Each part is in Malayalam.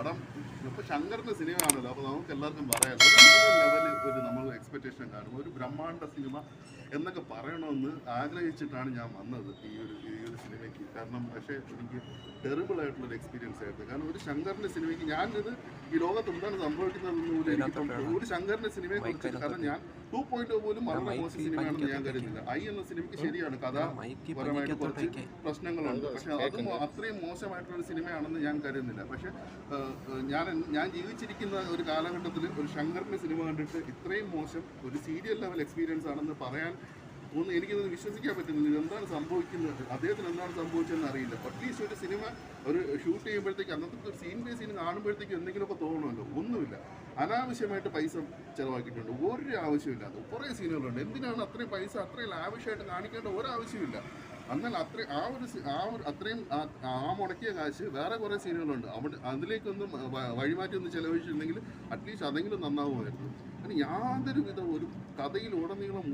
പടം ഇപ്പോൾ ശങ്കറിൻ്റെ സിനിമയാണല്ലോ, അപ്പോൾ നമുക്ക് എല്ലാവർക്കും പറയാം ലെവലിൽ ഒരു നമ്മൾ എക്സ്പെക്റ്റേഷൻ കാണും. ഒരു ബ്രഹ്മാണ്ഡ സിനിമ എന്നൊക്കെ പറയണമെന്ന് ആഗ്രഹിച്ചിട്ടാണ് ഞാൻ വന്നത് ഈ ഒരു സിനിമയ്ക്ക്. കാരണം പക്ഷേ എനിക്ക് ടെറിബിൾ ആയിട്ടുള്ളൊരു എക്സ്പീരിയൻസ് ആയിരുന്നു. കാരണം ഒരു ശങ്കറിൻ്റെ സിനിമയ്ക്ക് ഞാനിത് ഈ ലോകത്ത് എന്താണ് സംഭവിക്കുന്നതെന്ന് പോലും എനിക്ക് ഒരു ശങ്കറിൻ്റെ സിനിമയെ കുറിച്ചിട്ട്, കാരണം ഞാൻ 2.0 പോലും വളരെ മോശം സിനിമയാണെന്ന് ഞാൻ കരുതുന്നില്ല. എന്ന സിനിമയ്ക്ക് ശരിയാണ്, കഥാപരമായിട്ട് കുറച്ച് പ്രശ്നങ്ങളുണ്ട്, പക്ഷെ അതും അത്രയും മോശമായിട്ടുള്ളൊരു സിനിമയാണെന്ന് ഞാൻ കരുതുന്നില്ല. പക്ഷെ ഞാൻ ജീവിച്ചിരിക്കുന്ന ഒരു കാലഘട്ടത്തിൽ ഒരു ശങ്കറിൻ്റെ സിനിമ കണ്ടിട്ട് ഇത്രയും മോശം ഒരു സീരിയൽ ലെവൽ എക്സ്പീരിയൻസ് ആണെന്ന് പറയാൻ എനിക്കത് വിശ്വസിക്കാൻ പറ്റുന്നില്ല. ഇതെന്താണ് സംഭവിക്കുന്നത്, അദ്ദേഹത്തിന് എന്താണ് സംഭവിച്ചതെന്ന് അറിയില്ല. അറ്റ്ലീസ്റ്റ് ഒരു സിനിമ ഒരു ഷൂട്ട് ചെയ്യുമ്പോഴത്തേക്ക് അന്നത്തെ ഒരു സീൻ ബൈ സീൻ കാണുമ്പോഴത്തേക്ക് എന്തെങ്കിലുമൊക്കെ തോന്നുന്നുണ്ടോ? ഒന്നുമില്ല. അനാവശ്യമായിട്ട് പൈസ ചിലവാക്കിയിട്ടുണ്ട്, ഒരു ആവശ്യമില്ലാതെ കുറേ സീനുകളുണ്ട്. എന്തിനാണ് അത്രയും പൈസ അത്രയും ലാവിഷായിട്ട് കാണിക്കേണ്ട ഒരാവശ്യമില്ല. എന്നാൽ അത്രയും മുടക്കിയ കാശ് വേറെ കുറേ സീനുകളുണ്ട്, അതിലേക്കൊന്നും വഴിമാറ്റി ഒന്ന് ചിലവഴിച്ചിട്ടുണ്ടെങ്കിൽ അറ്റ്ലീസ്റ്റ് അതെങ്കിലും നന്നാവുമായിരുന്നു. അങ്ങനെ യാതൊരു വിധ ഒരു കഥയിലുടനീളം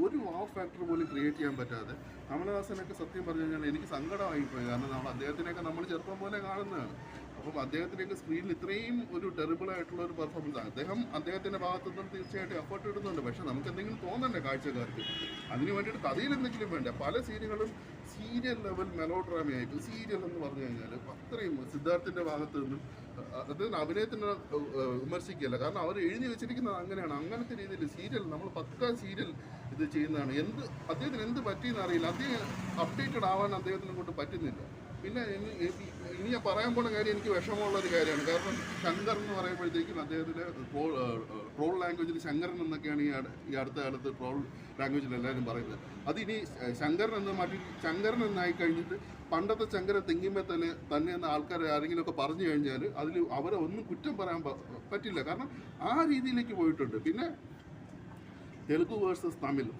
ഒരു ഫാക്ടർ പോലും ക്രിയേറ്റ് ചെയ്യാൻ പറ്റാതെ കമലഹാസനൊക്കെ സത്യം പറഞ്ഞു കഴിഞ്ഞാൽ എനിക്ക് സങ്കടമായിപ്പോയി. കാരണം അദ്ദേഹത്തിനെയൊക്കെ നമ്മൾ ചെറുപ്പം പോലെ കാണുന്നതാണ്. അപ്പം അദ്ദേഹത്തിൻ്റെയൊക്കെ സ്ക്രീനിൽ ഇത്രയും ഒരു ടെറിബിൾ ആയിട്ടുള്ള ഒരു പെർഫോമൻസ് ആണ്. അദ്ദേഹത്തിൻ്റെ ഭാഗത്തു നിന്നും തീർച്ചയായിട്ടും എഫേർട്ട് ഇടുന്നുണ്ട്. പക്ഷെ നമുക്ക് എന്തെങ്കിലും തോന്നണ്ടേ കാഴ്ചക്കാർക്ക്? അതിന് വേണ്ടിയിട്ട് കഥയിൽ എന്തെങ്കിലും വേണ്ട. പല സീനുകളും സീരിയൽ ലെവൽ മെലോഡ്രാമയായിട്ട് സീരിയൽ എന്ന് പറഞ്ഞു കഴിഞ്ഞാൽ അത്രയും സിദ്ധാർത്ഥിൻ്റെ ഭാഗത്ത് നിന്നും അദ്ദേഹത്തിന് അഭിനയത്തിന് വിമർശിക്കുകയല്ല, കാരണം അവർ എഴുതി വെച്ചിരിക്കുന്നത് അങ്ങനെയാണ്. അങ്ങനത്തെ രീതിയിൽ സീരിയൽ നമ്മൾ പക്ക സീരിയൽ ഇത് ചെയ്യുന്നതാണ്. അദ്ദേഹത്തിന് എന്ത് പറ്റിയെന്ന് അറിയില്ല. അദ്ദേഹം അപ്ഡേറ്റഡ് ആവാൻ അദ്ദേഹത്തിനെ കൊണ്ട് പറ്റുന്നില്ല. പിന്നെ ഇനി ഞാൻ പറയാൻ പോണ കാര്യം എനിക്ക് വിഷമമുള്ളൊരു കാര്യമാണ്. കാരണം ശങ്കർ എന്ന് പറയുമ്പോഴത്തേക്കും അദ്ദേഹത്തിൻ്റെ ട്രോൾ ലാംഗ്വേജിൽ ശങ്കരൻ എന്നൊക്കെയാണ് ഈ അടുത്ത കാലത്ത് ട്രോൾ ലാംഗ്വേജിൽ എല്ലാവരും പറയുന്നത്. അതിനി ശങ്കരൻ എന്ന് മാറ്റി ശങ്കരൻ എന്നായി കഴിഞ്ഞിട്ട് പണ്ടത്തെ ശങ്കരൻ തെങ്ങിന്മേൽ തന്നെ എന്ന ആൾക്കാർ ആരെങ്കിലുമൊക്കെ പറഞ്ഞു കഴിഞ്ഞാൽ അതിൽ അവരെ ഒന്നും കുറ്റം പറയാൻ പറ്റില്ല. കാരണം ആ രീതിയിലേക്ക് പോയിട്ടുണ്ട്. പിന്നെ തെലുഗു വേഴ്സസ് തമിഴ്,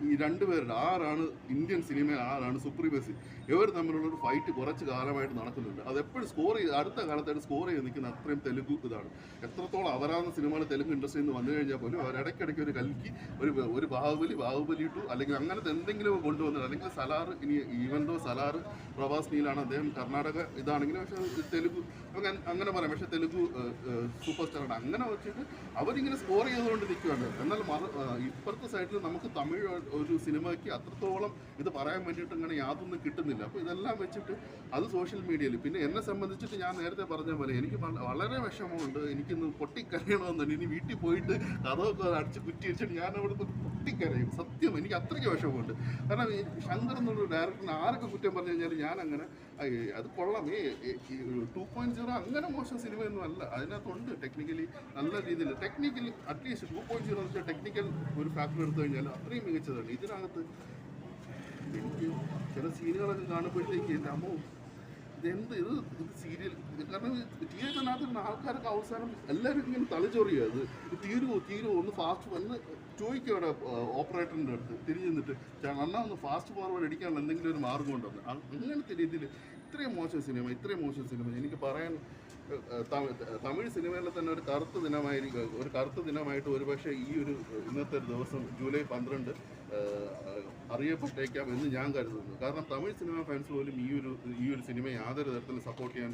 ഈ രണ്ടുപേരുടെ ആരാണ് ഇന്ത്യൻ സിനിമയിൽ ആരാണ് സുപ്രീമസി, ഇവർ തമ്മിലുള്ളൊരു ഫൈറ്റ് കുറച്ച് കാലമായിട്ട് നടക്കുന്നുണ്ട്. അതെപ്പോഴും അടുത്ത കാലത്തായിട്ട് സ്കോർ ചെയ്ത് നിൽക്കുന്ന അത്രയും തെലുഗു ഇതാണ്. എത്രത്തോളം അവരാകുന്ന സിനിമകൾ തെലുങ്ക് ഇൻഡസ്ട്രിയിൽ നിന്ന് വന്നു കഴിഞ്ഞാൽ പോലും അവരിടയ്ക്കിടയ്ക്ക് ഒരു കൽക്കി ഒരു ബാഹുബലി ഇട്ടു, അല്ലെങ്കിൽ അങ്ങനത്തെ എന്തെങ്കിലും കൊണ്ടുവന്നത്, അല്ലെങ്കിൽ സലാർ, ഇനി ഈവൻഡോ സലാർ പ്രഭാസ് നീലാണ് അദ്ദേഹം കർണാടക ഇതാണെങ്കിലും, പക്ഷേ തെലുഗു അങ്ങനെ പറയാം. പക്ഷേ തെലുഗു സൂപ്പർ സ്റ്റാറാണ്. അങ്ങനെ വെച്ചിട്ട് അവരിങ്ങനെ സ്കോർ ചെയ്തുകൊണ്ട് നിൽക്കുകയാണ്. എന്നാൽ ഇപ്പുറത്തെ സൈഡിൽ നമുക്ക് തമിഴ് ഒരു സിനിമയ്ക്ക് അത്രത്തോളം ഇത് പറയാൻ വേണ്ടിയിട്ട് ഇങ്ങനെ യാതൊന്നും കിട്ടുന്നില്ല. അപ്പോൾ ഇതെല്ലാം വെച്ചിട്ട് അത് സോഷ്യൽ മീഡിയയിൽ, പിന്നെ എന്നെ സംബന്ധിച്ചിട്ട് ഞാൻ നേരത്തെ പറഞ്ഞ പോലെ എനിക്ക് വളരെ വിഷമമുണ്ട്. എനിക്കിന്ന് പൊട്ടിക്കരയണമെന്നുണ്ട്. ഇനി വീട്ടിൽ പോയിട്ട് കഥമൊക്കെ അടിച്ച് കുറ്റിയടിച്ചിട്ട് ഞാൻ അവിടുന്ന് പൊട്ടിക്കരയും. സത്യം എനിക്ക് അത്രയ്ക്ക് വിഷമമുണ്ട്. കാരണം ശങ്കർ എന്നുള്ള ഡയറക്ടറിന് ആരൊക്കെ കുറ്റം പറഞ്ഞു കഴിഞ്ഞാൽ ഞാൻ അങ്ങനെ അത് കൊള്ളാം, 2.0 അങ്ങനെ മോശം സിനിമയൊന്നും അല്ല. അതിനകത്തുണ്ട് ടെക്നിക്കലി നല്ല രീതിയിൽ, ടെക്നിക്കലി അറ്റ്ലീസ്റ്റ് 2.0 എന്ന് വെച്ചാൽ ടെക്നിക്കൽ ഒരു ഫാക്ടർ എടുത്തു കഴിഞ്ഞാൽ അത്രയും മികച്ചതാണ്. ഇതിനകത്ത് എനിക്ക് ചില സീനുകളൊക്കെ കാണുമ്പോഴത്തേക്ക് എൻ്റെ അമ്മോ ഇത് സീരിയൽ, കാരണം തിയേറ്ററിനകത്ത് ആൾക്കാരൊക്കെ അവസാനം എല്ലാവരും ഇങ്ങനെ തലച്ചൊറിയുക, ഇത് തീരുമോ ഒന്ന് ഫാസ്റ്റ് വന്ന് ചോദിക്കും അവിടെ ഓപ്പറേറ്ററിൻ്റെ അടുത്ത് തിരിഞ്ഞു നിന്നിട്ട്, അന്നാ ഒന്ന് ഫാസ്റ്റ് ഫോർവേഡ് അടിക്കാനുള്ള എന്തെങ്കിലും ഒരു മാർഗം ഉണ്ടെന്ന്. അങ്ങനത്തെ രീതിയിൽ ഇത്രയും മോശം സിനിമ എനിക്ക് പറയാൻ തമിഴ് സിനിമയിലെ തന്നെ ഒരു കറുത്ത ദിനമായിട്ട് ഒരുപക്ഷെ ഈ ഒരു ഇന്നത്തെ ഒരു ദിവസം ജൂലൈ 12 അറിയപ്പെട്ടേക്കാം എന്ന് ഞാൻ കരുതുന്നു. കാരണം തമിഴ് സിനിമ ഫാൻസ് പോലും ഈ ഒരു സിനിമയെ യാതൊരു തരത്തിലും സപ്പോർട്ട് ചെയ്യാൻ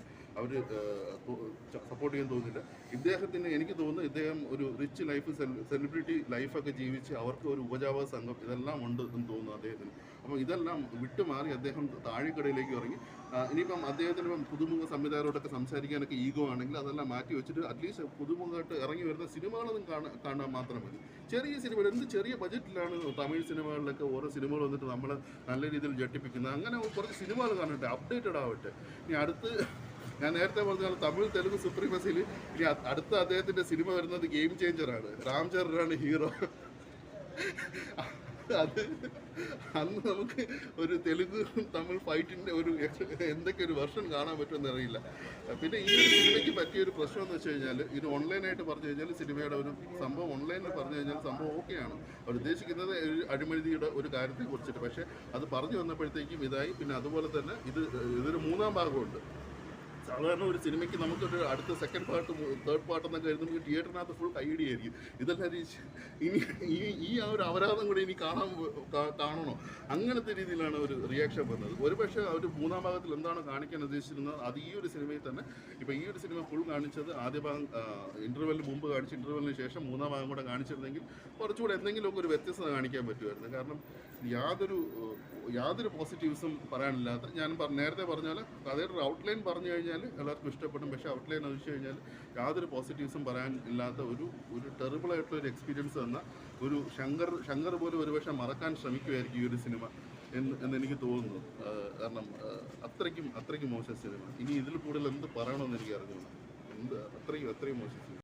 തോന്നുന്നില്ല. ഇദ്ദേഹത്തിന് എനിക്ക് തോന്നുന്നു ഇദ്ദേഹം ഒരു റിച്ച് ലൈഫ്, സെലിബ്രിറ്റി ലൈഫൊക്കെ ജീവിച്ച് അവർക്ക് ഒരു ഉപജാപക സംഘം ഇതെല്ലാം ഉണ്ട് എന്ന് തോന്നുന്നു അദ്ദേഹത്തിന്. അപ്പോൾ ഇതെല്ലാം വിട്ടുമാറി അദ്ദേഹം താഴെക്കടയിലേക്ക് ഇറങ്ങി. ഇനിയിപ്പം അദ്ദേഹത്തിന് പുതുമുഖ സംവിധായകരോടൊക്കെ സംസാരിക്കാനൊക്കെ ഈഗോ ആണെങ്കിൽ അതെല്ലാം മാറ്റി വെച്ചിട്ട് അറ്റ്ലീസ്റ്റ് പുതുമുഖമായിട്ട് ഇറങ്ങി വരുന്ന സിനിമകളൊന്നും കാണാൻ മാത്രം മതി. ചെറിയ സിനിമകൾ, എന്ത് ചെറിയ ബജറ്റിലാണ് തമിഴ് സിനിമകളിലൊക്കെ ഓരോ സിനിമകൾ വന്നിട്ട് നമ്മളെ നല്ല രീതിയിൽ ജട്ടിപ്പിക്കുന്നത്. അങ്ങനെ കുറച്ച് സിനിമകൾ കാണട്ടെ, അപ്ഡേറ്റഡ് ആവട്ടെ. ഇനി ഞാൻ നേരത്തെ പറഞ്ഞ തമിഴ് തെലുങ്ക് സുപ്രീമസിയിൽ ഇനി അടുത്ത അദ്ദേഹത്തിൻ്റെ സിനിമ വരുന്നത് ഗെയിം ചേഞ്ചറാണ്. രാംചരനാണ് ഹീറോ. അന്ന് നമുക്ക് ഒരു തെലുങ്ക് തമിഴ് ഫൈറ്റിൻ്റെ എന്തൊക്കെ ഒരു വെർഷൻ കാണാൻ പറ്റുമെന്ന് അറിയില്ല. പിന്നെ ഈ ഒരു സിനിമയ്ക്ക് പറ്റിയൊരു പ്രശ്നം എന്ന് വെച്ച് കഴിഞ്ഞാൽ ഇത് ഓൺലൈനായിട്ട് പറഞ്ഞു കഴിഞ്ഞാൽ സിനിമയുടെ ഒരു സംഭവം ഓൺലൈനിൽ പറഞ്ഞു കഴിഞ്ഞാൽ സംഭവം ഓക്കെയാണ്. അവർ ഉദ്ദേശിക്കുന്നത് ഒരു അഴിമതിയുടെ ഒരു കാര്യത്തെ കുറിച്ചിട്ട്, പക്ഷേ അത് പറഞ്ഞു വന്നപ്പോഴത്തേക്കും ഇതായി. പിന്നെ അതുപോലെ തന്നെ ഇതൊരു മൂന്നാം ഭാഗമുണ്ട്. സാധാരണ ഒരു സിനിമയ്ക്ക് നമുക്കൊരു അടുത്ത സെക്കൻഡ് പാർട്ട് തേർഡ് പാർട്ട് എന്നൊക്കെ എഴുതുമ്പോൾ തിയേറ്ററിനകത്ത് ഫുൾ കൈയടിയായിരിക്കും. ഇതെല്ലാം ഇനി ഈ ആ ഒരു അപരാധം കൂടി ഇനി കാണണോ, അങ്ങനത്തെ രീതിയിലാണ് ഒരു റിയാക്ഷൻ വന്നത്. ഒരുപക്ഷെ അവർ മൂന്നാം ഭാഗത്തിൽ എന്താണ് കാണിക്കാൻ ഉദ്ദേശിച്ചിരുന്നത് അത് ഈ ഒരു സിനിമയിൽ തന്നെ ഇപ്പോൾ ഈ ഒരു സിനിമ ഫുൾ കാണിച്ചത് ആദ്യ ഭാഗം ഇൻ്റർവെല്ലിന് മുമ്പ് കാണിച്ച് ഇൻ്റർവെല്ലിന് ശേഷം മൂന്നാം ഭാഗം കൂടെ കാണിച്ചിരുന്നെങ്കിൽ കുറച്ചുകൂടെ എന്തെങ്കിലുമൊക്കെ ഒരു വ്യത്യസ്തത കാണിക്കാൻ പറ്റുമായിരുന്നു. കാരണം യാതൊരു പോസിറ്റീവ്സും പറയാനില്ലാത്ത, ഞാൻ നേരത്തെ പറഞ്ഞാൽ കഥയുടെ ഒരു ഔട്ട്ലൈൻ പറഞ്ഞു കഴിഞ്ഞാൽ എല്ലാവർക്കും ഇഷ്ടപ്പെടും. പക്ഷേ ഔട്ട്ലൈൻ ഒഴിച്ചു കഴിഞ്ഞാൽ യാതൊരു പോസിറ്റീവ്സും പറയാൻ ഇല്ലാത്ത ഒരു ടെറിബിളായിട്ടുള്ള ഒരു എക്സ്പീരിയൻസ് തന്ന ഒരു ശങ്കർ പോലും ഒരുപക്ഷെ മറക്കാൻ ശ്രമിക്കുമായിരിക്കും ഈ ഒരു സിനിമ എന്ന് എനിക്ക് തോന്നുന്നു. കാരണം അത്രയ്ക്കും മോശം സിനിമ. ഇനി ഇതിൽ കൂടുതൽ എന്ത് പറയണമെന്ന് എനിക്ക് അറിഞ്ഞു. അത്രയും മോശം സിനിമ.